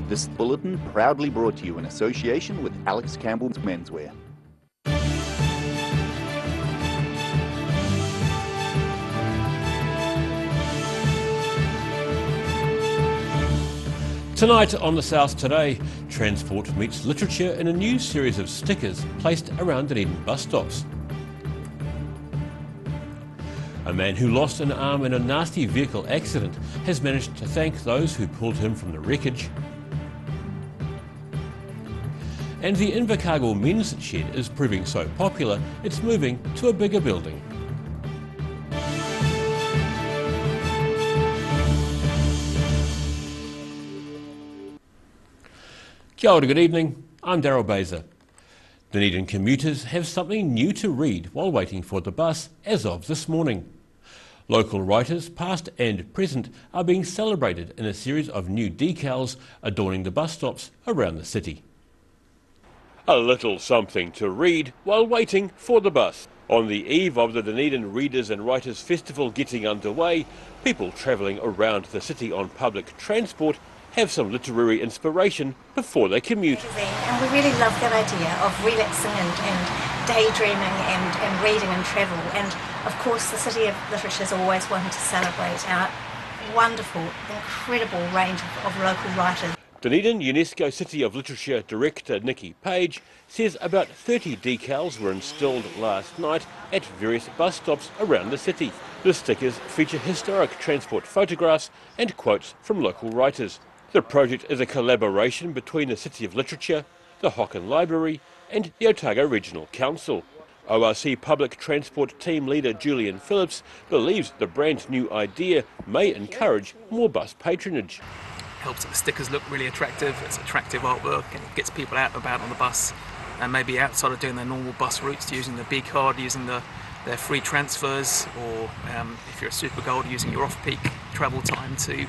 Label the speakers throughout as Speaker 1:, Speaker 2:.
Speaker 1: This bulletin proudly brought to you in association with Alex Campbell's Menswear.
Speaker 2: Tonight on The South Today, transport meets literature in a new series of stickers placed around Dunedin bus stops. A man who lost an arm in a nasty vehicle accident has managed to thank those who pulled him from the wreckage. And the Invercargill men's shed is proving so popular, it's moving to a bigger building. Kia ora, good evening, I'm Daryl Baser. Dunedin commuters have something new to read while waiting for the bus as of this morning. Local writers, past and present, are being celebrated in a series of new decals adorning the bus stops around the city. A little something to read while waiting for the bus. On the eve of the Dunedin Readers and Writers Festival getting underway, people travelling around the city on public transport have some literary inspiration before they commute.
Speaker 3: And we really love that idea of relaxing and daydreaming and reading and travel. And of course the City of Literature has always wanted to celebrate our wonderful, incredible range of local writers.
Speaker 2: Dunedin UNESCO City of Literature Director Nikki Page says about 30 decals were installed last night at various bus stops around the city. The stickers feature historic transport photographs and quotes from local writers. The project is a collaboration between the City of Literature, the Hocken Library and the Otago Regional Council. ORC Public Transport Team Leader Julian Phillips believes the brand new idea may encourage more bus patronage.
Speaker 4: Helps the stickers look really attractive, it's attractive artwork and it gets people out and about on the bus and maybe outside of doing their normal bus routes, using the B card, using their free transfers, or if you're a super gold, using your off-peak travel time to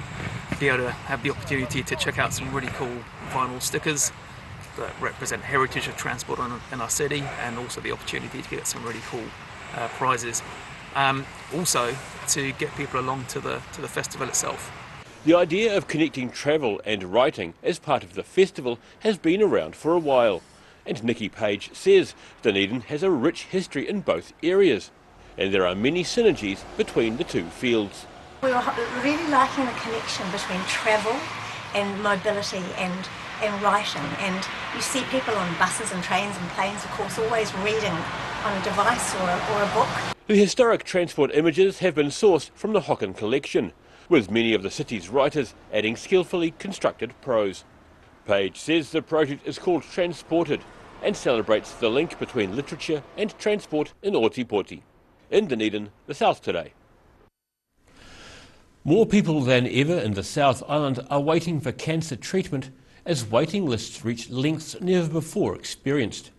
Speaker 4: be able to have the opportunity to check out some really cool vinyl stickers that represent heritage of transport in our city, and also the opportunity to get some really cool prizes. Also to get people along to the festival itself.
Speaker 2: The idea of connecting travel and writing as part of the festival has been around for a while, and Nikki Page says Dunedin has a rich history in both areas, and there are many synergies between the two fields.
Speaker 3: We were really liking the connection between travel and mobility and writing, and you see people on buses and trains and planes, of course, always reading on a device or a book.
Speaker 2: The historic transport images have been sourced from the Hocken collection, with many of the city's writers adding skillfully constructed prose. Page says the project is called Transported and celebrates the link between literature and transport in Ōtepoti. In Dunedin, The South Today. More people than ever in the South Island are waiting for cancer treatment as waiting lists reach lengths never before experienced.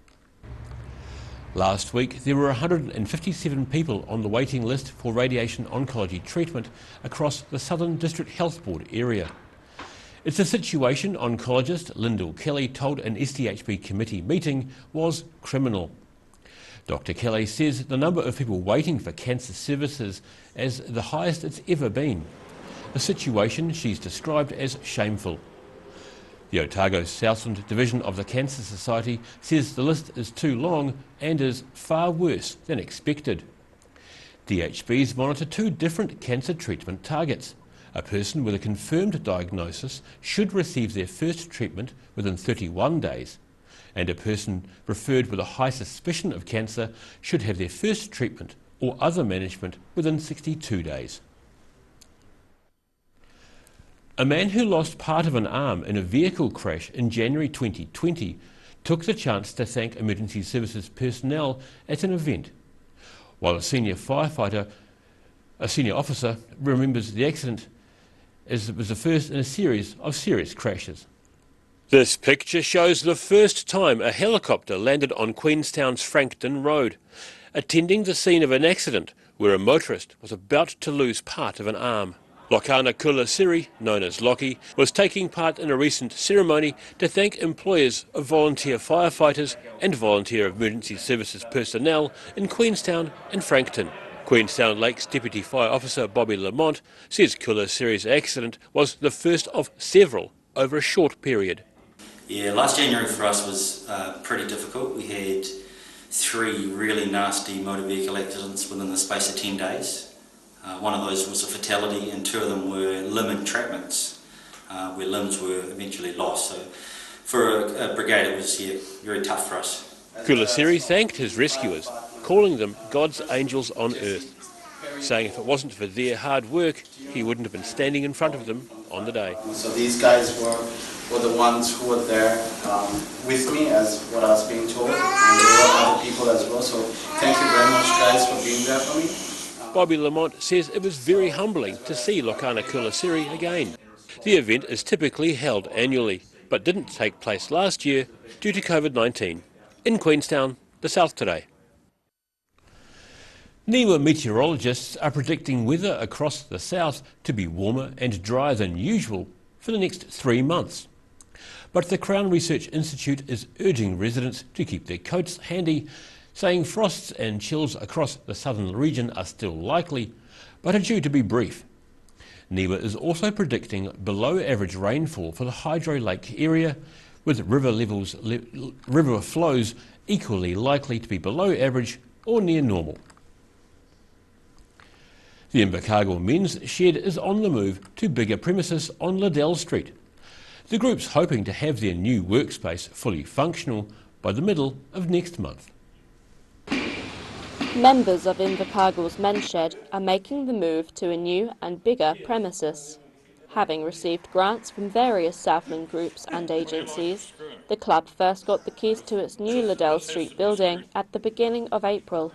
Speaker 2: Last week, there were 157 people on the waiting list for radiation oncology treatment across the Southern District Health Board area. It's a situation oncologist Lyndall Kelly told an SDHB committee meeting was criminal. Dr Kelly says the number of people waiting for cancer services is the highest it's ever been, a situation she's described as shameful. The Otago Southland Division of the Cancer Society says the list is too long and is far worse than expected. DHBs monitor two different cancer treatment targets. A person with a confirmed diagnosis should receive their first treatment within 31 days, and a person referred with a high suspicion of cancer should have their first treatment or other management within 62 days. A man who lost part of an arm in a vehicle crash in January 2020 took the chance to thank emergency services personnel at an event, while a senior officer remembers the accident as it was the first in a series of serious crashes. This picture shows the first time a helicopter landed on Queenstown's Frankton Road, attending the scene of an accident where a motorist was about to lose part of an arm. Lokana Kulasiri, known as Lockie, was taking part in a recent ceremony to thank employers of volunteer firefighters and volunteer emergency services personnel in Queenstown and Frankton. Queenstown Lakes Deputy Fire Officer Bobby Lamont says Kulasiri's accident was the first of several over a short period.
Speaker 5: Yeah, last January for us was pretty difficult. We had 3 really nasty motor vehicle accidents within the space of 10 days. One of those was a fatality and 2 of them were limb entrapments, where limbs were eventually lost. So for a brigade it was very tough for us.
Speaker 2: Kulasiri thanked his rescuers, calling them God's angels on earth, saying if it wasn't for their hard work, he wouldn't have been standing in front of them on the day.
Speaker 6: So these guys were the ones who were there with me, as what I was being told, and there were other people as well. So thank you very much, guys, for being there for me.
Speaker 2: Bobby Lamont says it was very humbling to see Lokana Kulasiri again. The event is typically held annually, but didn't take place last year due to COVID-19. In Queenstown, the South Today. NIWA meteorologists are predicting weather across the south to be warmer and drier than usual for the next 3 months. But the Crown Research Institute is urging residents to keep their coats handy, saying frosts and chills across the southern region are still likely, but are due to be brief. NIWA is also predicting below average rainfall for the Hydro Lake area, with river flows equally likely to be below average or near normal. The Invercargill Men's Shed is on the move to bigger premises on Liddell Street. The group's hoping to have their new workspace fully functional by the middle of next month.
Speaker 7: Members of Invercargill's Men's Shed are making the move to a new and bigger premises. Having received grants from various Southland groups and agencies, the club first got the keys to its new Liddell Street building at the beginning of April.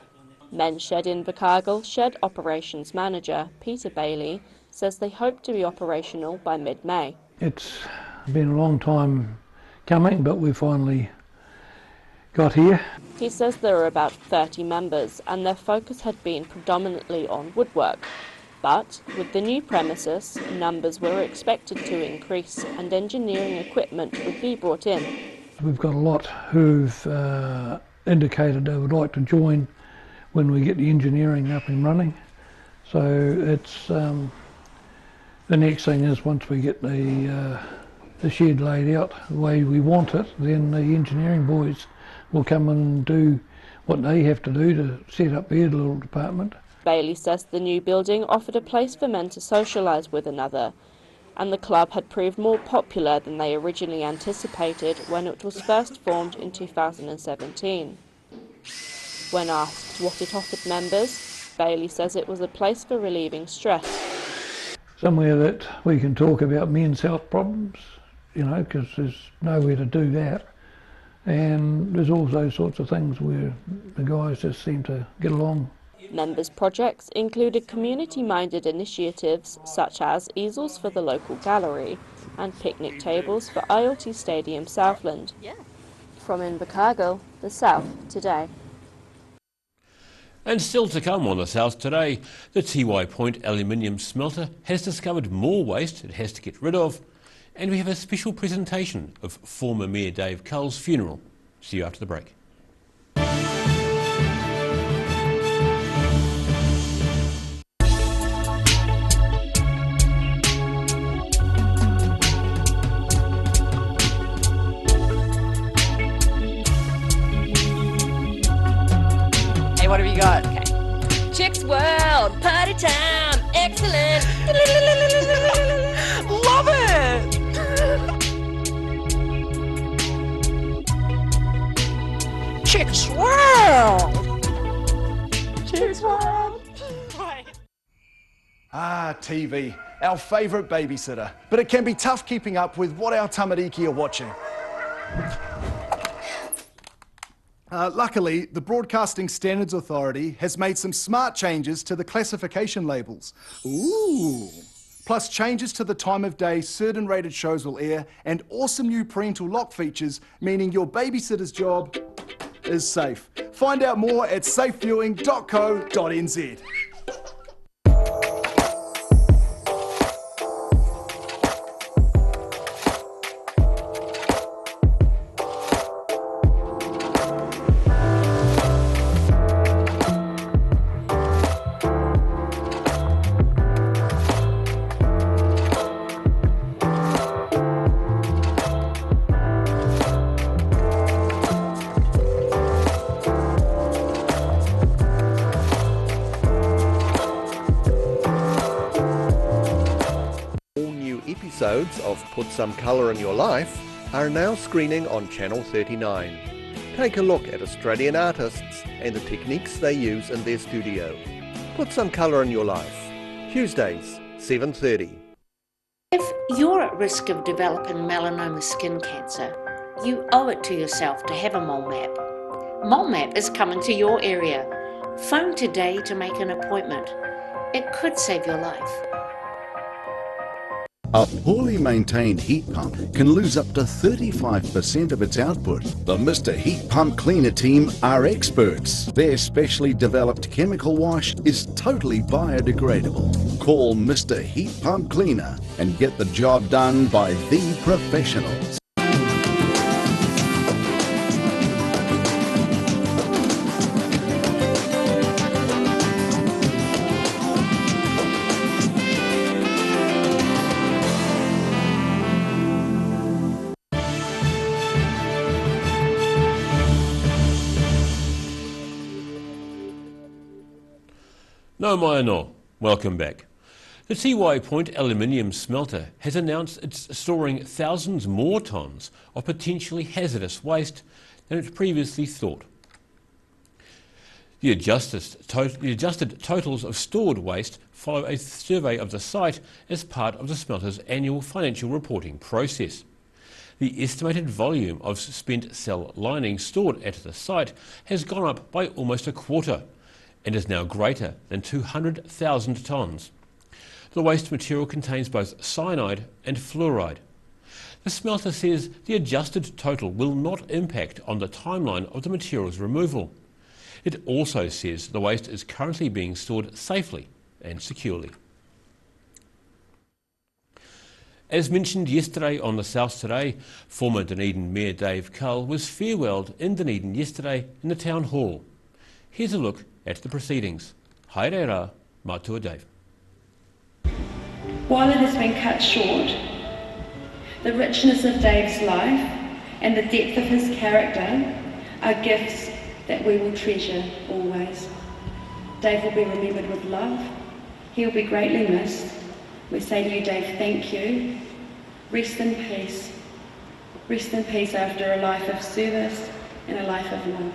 Speaker 7: Men's Shed Invercargill Shed Operations Manager Peter Bailey says they hope to be operational by mid-May.
Speaker 8: It's been a long time coming, but we finally got here.
Speaker 7: He says there are about 30 members and their focus had been predominantly on woodwork. But with the new premises, numbers were expected to increase and engineering equipment would be brought in.
Speaker 8: We've got a lot who've indicated they would like to join when we get the engineering up and running. So it's the next thing is once we get the shed laid out the way we want it, then the engineering boys will come and do what they have to do to set up their little department.
Speaker 7: Bailey says the new building offered a place for men to socialise with another, and the club had proved more popular than they originally anticipated when it was first formed in 2017. When asked what it offered members, Bailey says it was a place for relieving stress.
Speaker 8: Somewhere that we can talk about men's health problems, you know, because there's nowhere to do that. And there's all those sorts of things where the guys just seem to get along.
Speaker 7: Members' projects included community-minded initiatives such as easels for the local gallery and picnic tables for IoT Stadium Southland. From Invercargill, the South Today.
Speaker 2: And still to come on the South Today, the Tiwai Point aluminium smelter has discovered more waste it has to get rid of, and we have a special presentation of former Mayor Dave Cull's funeral. See you after the break.
Speaker 9: Hey, what have you got?
Speaker 10: Okay. Chicks World, party time, excellent.
Speaker 9: Love it! Chicks World! Chicks World!
Speaker 11: Ah, TV, our favourite babysitter. But it can be tough keeping up with what our tamariki are watching. Luckily, the Broadcasting Standards Authority has made some smart changes to the classification labels. Ooh! Plus changes to the time of day certain rated shows will air and awesome new parental lock features, meaning your babysitter's job is safe. Find out more at safeviewing.co.nz.
Speaker 12: episodes of Put Some Colour in Your Life are now screening on Channel 39. Take a look at Australian artists and the techniques they use in their studio. Put Some Colour in Your Life, Tuesdays, 7:30.
Speaker 13: If you're at risk of developing melanoma skin cancer, you owe it to yourself to have a mole map. Mole Map is coming to your area. Phone today to make an appointment. It could save your life.
Speaker 14: A poorly maintained heat pump can lose up to 35% of its output. The Mr. Heat Pump Cleaner team are experts. Their specially developed chemical wash is totally biodegradable. Call Mr. Heat Pump Cleaner and get the job done by the professionals.
Speaker 2: No mai anō, welcome back. The Tiwai Point aluminium smelter has announced it's storing thousands more tonnes of potentially hazardous waste than it previously thought. The adjusted totals of stored waste follow a survey of the site as part of the smelter's annual financial reporting process. The estimated volume of spent cell lining stored at the site has gone up by almost a quarter and is now greater than 200,000 tonnes. The waste material contains both cyanide and fluoride. The smelter says the adjusted total will not impact on the timeline of the material's removal. It also says the waste is currently being stored safely and securely. As mentioned yesterday on the South Today, former Dunedin Mayor Dave Cull was farewelled in Dunedin yesterday in the Town Hall. Here's a look at the proceedings. Haere rā, mātua Dave.
Speaker 15: While it has been cut short, the richness of Dave's life and the depth of his character are gifts that we will treasure always. Dave will be remembered with love. He will be greatly missed. We say to you, Dave, thank you. Rest in peace. Rest in peace after a life of service and a life of love.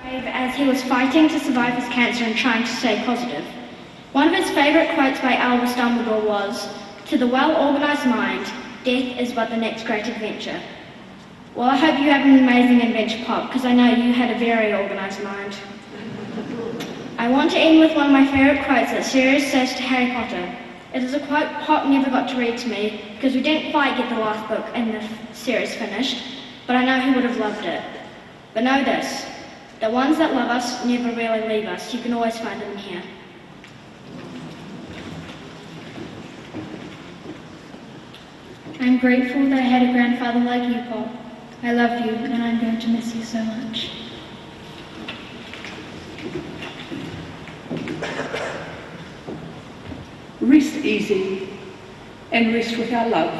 Speaker 16: As he was fighting to survive his cancer and trying to stay positive. One of his favourite quotes by Albus Dumbledore was, "To the well-organised mind, death is but the next great adventure." Well, I hope you have an amazing adventure, Pop, because I know you had a very organised mind. I want to end with one of my favourite quotes that Sirius says to Harry Potter. It is a quote Pop never got to read to me because we didn't quite get the last book and the series finished, but I know he would have loved it. But know this, the ones that love us never really leave us. You can always find them here. I'm grateful that I had a grandfather like you, Pop. I love you, and I'm going to miss you so much.
Speaker 15: Rest easy and rest with our love.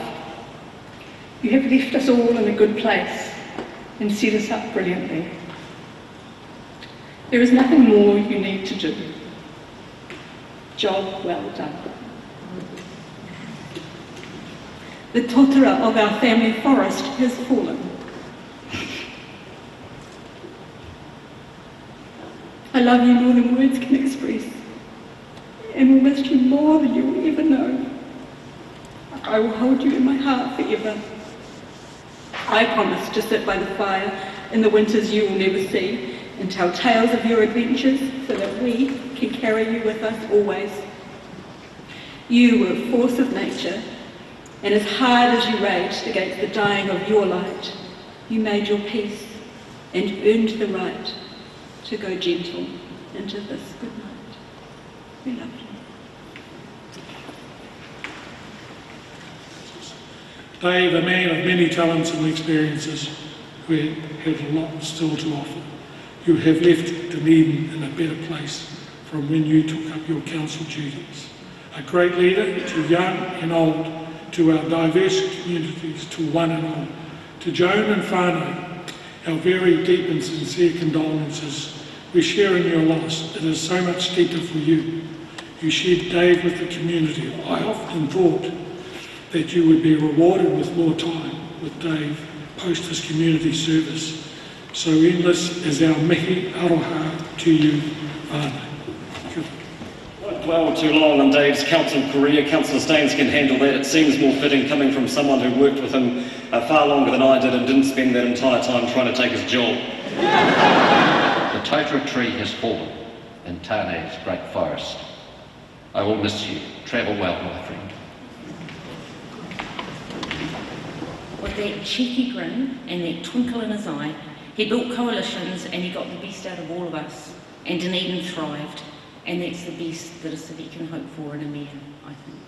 Speaker 15: You have left us all in a good place and set us up brilliantly. There is nothing more you need to do. Job well done. The totara of our family forest has fallen. I love you more than words can express, and will miss you more than you will ever know. I will hold you in my heart forever. I promise to sit by the fire in the winters you will never see, and tell tales of your adventures so that we can carry you with us always. You were a force of nature, and as hard as you raged against the dying of your light, you made your peace and earned the right to go gentle into this good night. We love you.
Speaker 17: Dave, a man of many talents and experiences, who has a lot still to offer. You have left Dunedin in a better place from when you took up your council duties. A great leader to young and old, to our diverse communities, to one and all. To Joan and whānau, our very deep and sincere condolences. We share in your loss. It is so much deeper for you. You shared Dave with the community. I often thought that you would be rewarded with more time with Dave post his community service. So endless is our mihi aroha to you, Vane.
Speaker 18: Well, too long in Dave's council career. Councillor Staines can handle that. It seems more fitting coming from someone who worked with him far longer than I did and didn't spend that entire time trying to take his job.
Speaker 19: The totara tree has fallen in Tane's great forest. I will miss you. Travel well, my friend.
Speaker 20: With that cheeky grin and that twinkle in his eye, he built coalitions and he got the best out of all of us, and Dunedin thrived. And that's the best that a city can hope for in a man, I think.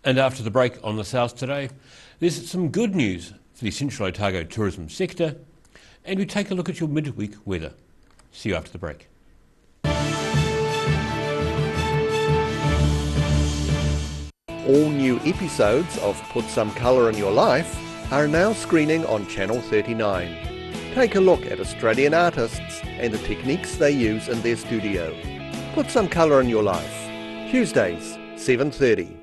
Speaker 2: And after the break on the South Today, there's some good news for the Central Otago tourism sector, and we take a look at your midweek weather. See you after the break.
Speaker 12: All new episodes of Put Some Colour in Your Life are now screening on Channel 39. Take a look at Australian artists and the techniques they use in their studio. Put Some Colour in Your Life. Tuesdays, 7:30.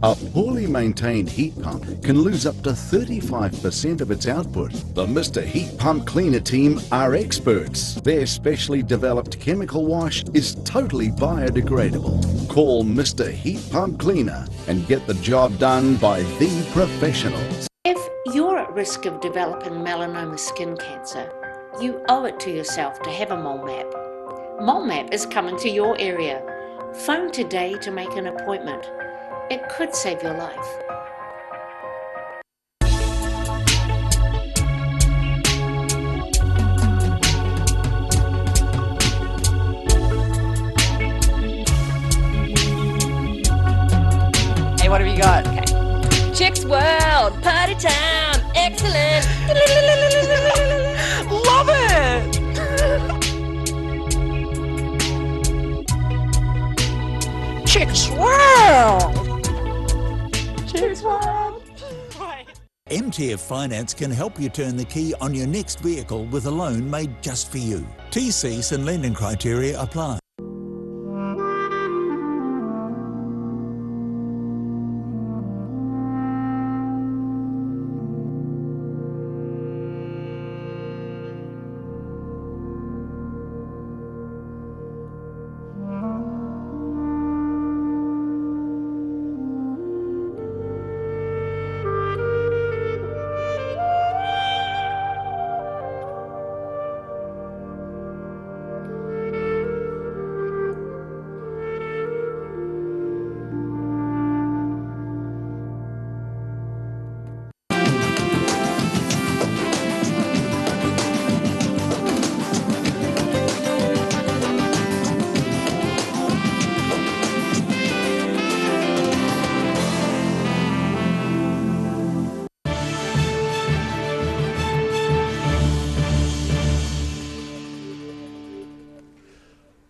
Speaker 14: A poorly maintained heat pump can lose up to 35% of its output. The Mr. Heat Pump Cleaner team are experts. Their specially developed chemical wash is totally biodegradable. Call Mr. Heat Pump Cleaner and get the job done by the professionals.
Speaker 13: If you're at risk of developing melanoma skin cancer, you owe it to yourself to have a mole map. Mole map is coming to your area. Phone today to make an appointment. It could save your life.
Speaker 9: Hey, what have you got?
Speaker 10: Okay. Chicks World, party time, excellent.
Speaker 9: Love it! Chicks World! Chicks World!
Speaker 21: MTF Finance can help you turn the key on your next vehicle with a loan made just for you. TCs and lending criteria apply.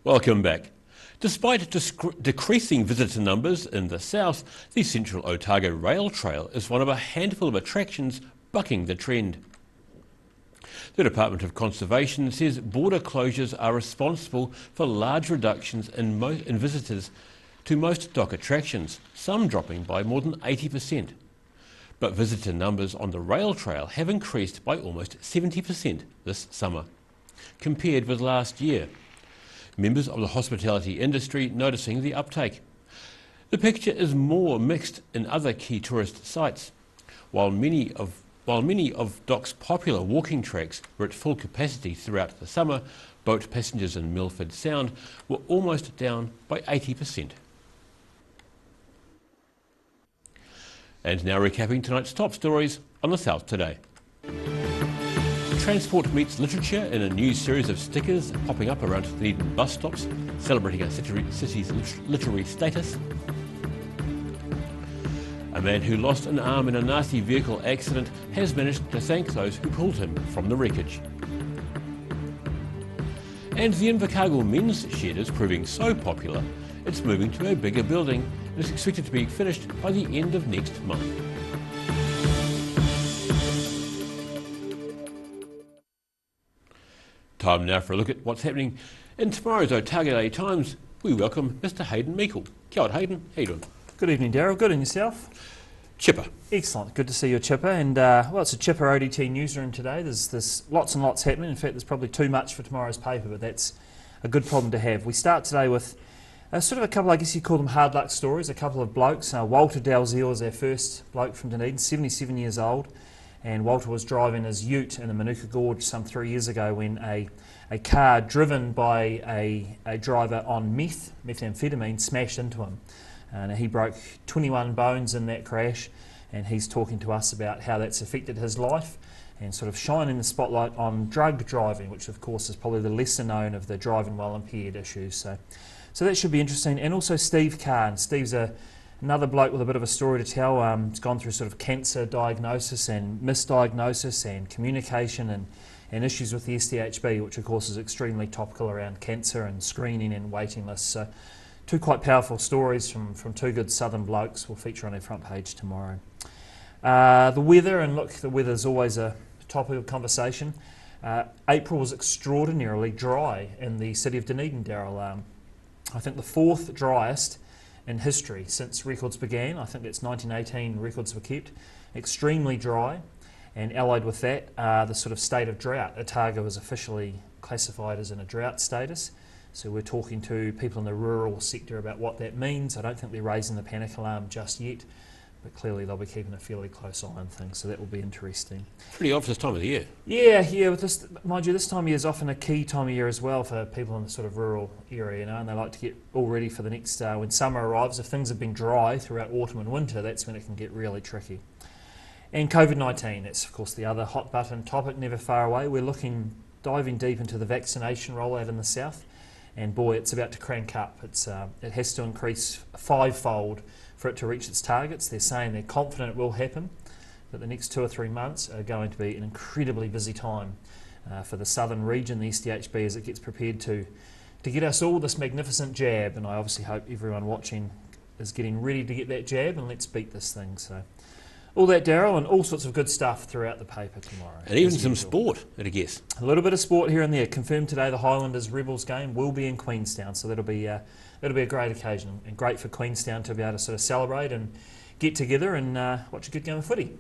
Speaker 2: Welcome back. Despite decreasing visitor numbers in the south, the Central Otago Rail Trail is one of a handful of attractions bucking the trend. The Department of Conservation says border closures are responsible for large reductions in visitors to most dock attractions, some dropping by more than 80%. But visitor numbers on the rail trail have increased by almost 70% this summer, compared with last year. Members of the hospitality industry noticing the uptake. The picture is more mixed in other key tourist sites. While many of Dock's popular walking tracks were at full capacity throughout the summer, boat passengers in Milford Sound were almost down by 80%. And now recapping tonight's top stories on the South Today. Transport meets literature in a new series of stickers popping up around Dunedin bus stops, celebrating our city's literary status. A man who lost an arm in a nasty vehicle accident has managed to thank those who pulled him from the wreckage. And the Invercargill men's shed is proving so popular, it's moving to a bigger building and is expected to be finished by the end of next month. Time now for a look at what's happening in tomorrow's Otago Day Times. We welcome Mr. Hayden Meikle. Kia ora, Hayden. How you doing?
Speaker 1: Good evening, Daryl. Good, and yourself?
Speaker 2: Chipper.
Speaker 1: Excellent. Good to see you, Chipper. And well, it's a Chipper ODT newsroom today. There's lots and lots happening. In fact, there's probably too much for tomorrow's paper, but that's a good problem to have. We start today with sort of a couple, I guess you call them hard luck stories, a couple of blokes. Walter Dalziel is our first bloke from Dunedin, 77 years old. And Walter was driving his ute in the Manuka Gorge some 3 years ago when a car driven by a driver on methamphetamine, smashed into him. And he broke 21 bones in that crash, and he's talking to us about how that's affected his life and sort of shining the spotlight on drug driving, which of course is probably the lesser known of the driving while impaired issues. So that should be interesting. And also Steve Kahn. Steve's another bloke with a bit of a story to tell. He's gone through sort of cancer diagnosis and misdiagnosis and communication and issues with the SDHB, which of course is extremely topical around cancer and screening and waiting lists. So two quite powerful stories from two good southern blokes will feature on our front page tomorrow. The weather, and look, the weather's always a topic of conversation. April was extraordinarily dry in the city of Dunedin, Daryl. I think the fourth driest in history since records began. I think it's 1918 records were kept. Extremely dry, and allied with that, the sort of state of drought. Otago is officially classified as in a drought status. So we're talking to people in the rural sector about what that means. I don't think they're raising the panic alarm just yet, but clearly they'll be keeping a fairly close eye on things, so that will be interesting.
Speaker 2: Pretty off this time of the year.
Speaker 1: Yeah, but this, mind you, this time of year is often a key time of year as well for people in the sort of rural area, you know, and they like to get all ready for the next, when summer arrives. If things have been dry throughout autumn and winter, that's when it can get really tricky. And COVID-19, that's of course the other hot button topic, never far away. We're diving deep into the vaccination rollout in the south. And boy, it's about to crank up. It has to increase fivefold for it to reach its targets. They're saying they're confident it will happen, but the next 2 or 3 months are going to be an incredibly busy time for the southern region, the SDHB, as it gets prepared to get us all this magnificent jab. And I obviously hope everyone watching is getting ready to get that jab, and let's beat this thing. So all that, Daryl, and all sorts of good stuff throughout the paper tomorrow.
Speaker 2: And even some sport, I guess.
Speaker 1: A little bit of sport here and there. Confirmed today the Highlanders Rebels game will be in Queenstown, so that'll be a great occasion, and great for Queenstown to be able to sort of celebrate and get together and watch a good game of footy.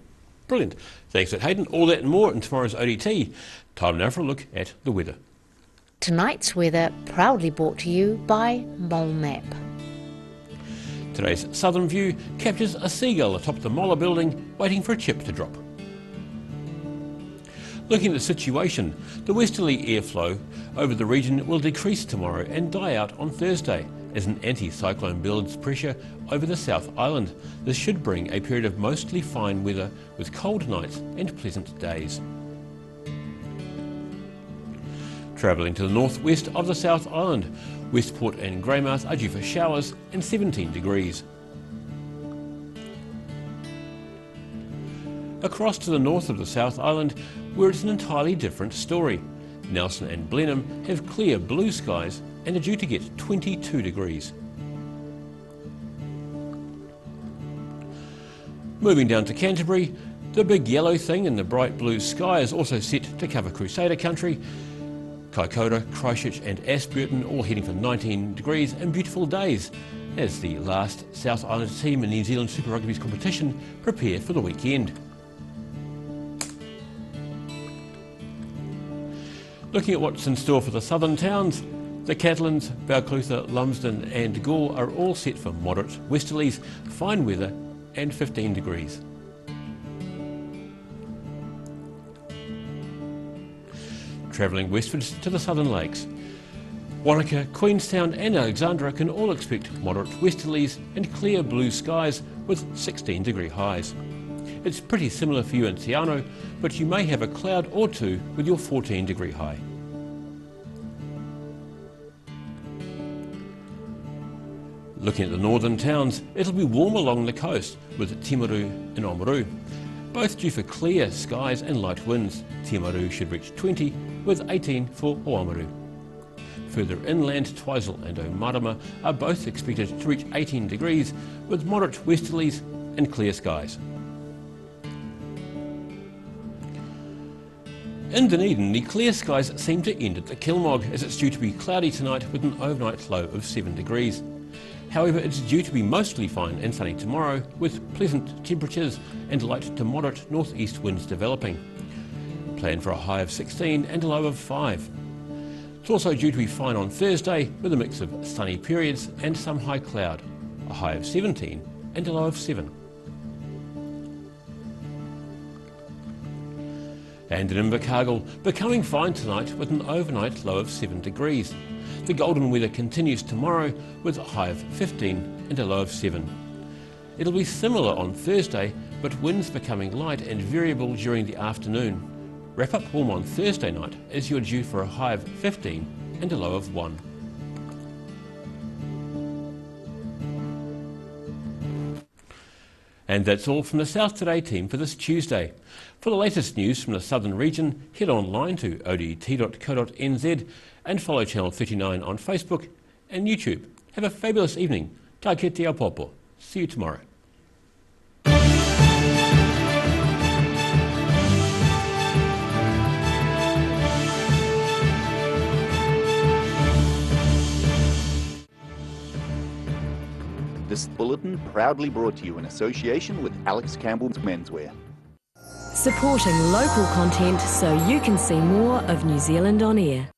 Speaker 2: Brilliant. Thanks, Hayden. All that and more in tomorrow's ODT. Time now for a look at the weather.
Speaker 13: Tonight's weather proudly brought to you by Mole Map.
Speaker 2: Today's southern view captures a seagull atop the Moller building waiting for a chip to drop. Looking at the situation, the westerly airflow over the region will decrease tomorrow and die out on Thursday as an anti-cyclone builds pressure over the South Island. This should bring a period of mostly fine weather with cold nights and pleasant days. Travelling to the northwest of the South Island, Westport and Greymouth are due for showers and 17 degrees. Across to the north of the South Island, where it's an entirely different story. Nelson and Blenheim have clear blue skies and are due to get 22 degrees. Moving down to Canterbury, The big yellow thing in the bright blue sky is also set to cover Crusader country. Kaikoura, Christchurch and Ashburton all heading for 19 degrees and beautiful days as the last South Island team in New Zealand Super Rugby's competition prepare for the weekend. Looking at what's in store for the southern towns, the Catalans, Balclutha, Lumsden and Gore are all set for moderate westerlies, fine weather and 15 degrees. Travelling westwards to the southern lakes, Wanaka, Queenstown and Alexandra can all expect moderate westerlies and clear blue skies with 16 degree highs. It's pretty similar for you in Te Anau, but you may have a cloud or two with your 14 degree high. Looking at the northern towns, it'll be warm along the coast with Timaru and Oamaru, both due for clear skies and light winds. Timaru should reach 20 with 18 for Oamaru. Further inland, Twizel and Omarama are both expected to reach 18 degrees with moderate westerlies and clear skies. In Dunedin, the clear skies seem to end at the Kilmog as it's due to be cloudy tonight with an overnight low of 7 degrees. However, it's due to be mostly fine and sunny tomorrow with pleasant temperatures and light to moderate northeast winds developing. Plan for a high of 16 and a low of 5. It's also due to be fine on Thursday with a mix of sunny periods and some high cloud, a high of 17 and a low of 7. And in Invercargill, becoming fine tonight with an overnight low of 7 degrees. The golden weather continues tomorrow with a high of 15 and a low of 7. It'll be similar on Thursday, but winds becoming light and variable during the afternoon. Wrap up warm on Thursday night as you're due for a high of 15 and a low of 1. And that's all from the South Today team for this Tuesday. For the latest news from the southern region, head online to odt.co.nz and follow Channel 39 on Facebook and YouTube. Have a fabulous evening. Tā kite ao popo. See you tomorrow.
Speaker 4: This bulletin proudly brought to you in association with Alex Campbell's Menswear.
Speaker 22: Supporting local content so you can see more of New Zealand on air.